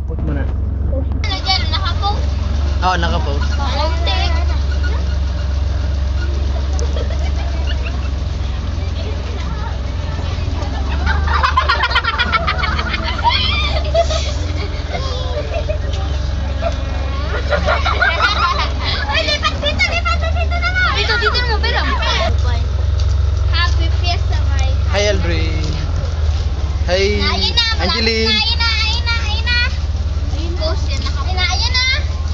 Post mo na. Ano dyan? Nakapost? Oo, naka-post. Mauntik. Ay, lipat dito na nga. Dito na pero. Happy Fiesta, Mike. Hi, Aldrin. Hi, Ayun na, Angeline. Ayun na. Ayun post yan, nakapost. Ayun na.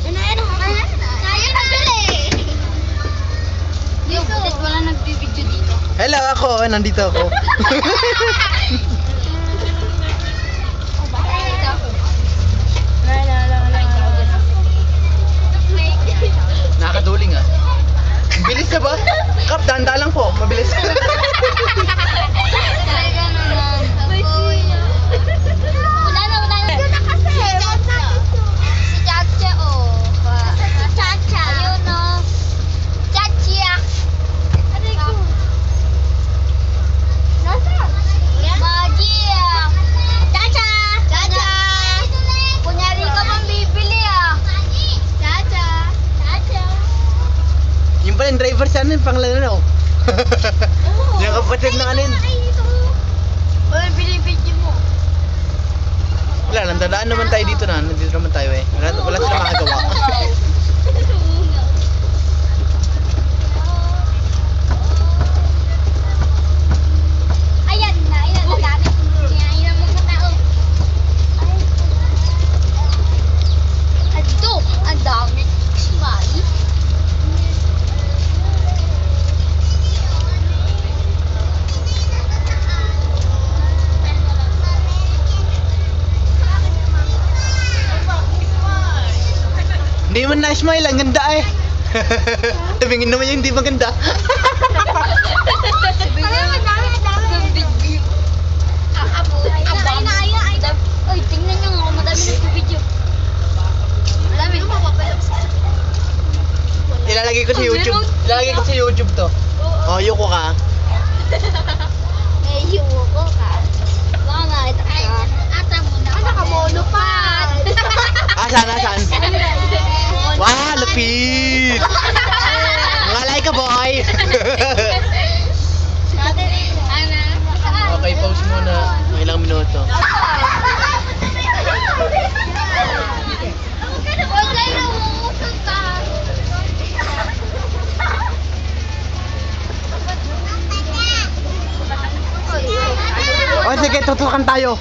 Ayun na, bili. Yung butit wala nagbibideo dito. Hello, ako. Nandito ako. Nakakaduling ah. Bilis na ba? Kap, danda lang po. Mabilis. Talaga naman. Wala na. Si Chacha, oh. Chacha. Ayun, oh. Chacha. Nasaan? Magia. Chacha. Kunyari ka pang bibili, ah. Chacha. Yung pala yung driver sa ano, pang lalo. Yung kapatid ng ano yun. Oy, binibidyo mo. Wala, nandadaan naman tayo dito na. Nandito naman tayo eh. Wala sila makagawa. Ayan na dami. Ayan na mga tao. Ito, ang dami. Smile. Hindi man na-smile, ang ganda eh. Tabingin naman yung hindi maganda. Ay, tingnan nyo nga, madami nag-video. Madami. Ilalagay ko sa YouTube. Ilalagay ko sa YouTube to. Oh, yuko ka. Eh, hiwo ko ka. Baka nakita ka. Ata mo na. Naka-monopod. Saan? Wow, lapit! Malay ka, boy! Okay, pause muna. Mga ilang minuto. Oh, sige, tutukan tayo.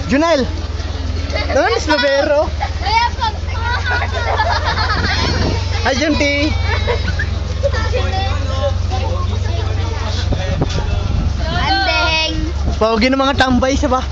Junel! Naman is Lovero? Hi, Junti! Andeng! Pogi ng mga tambay, siya ba?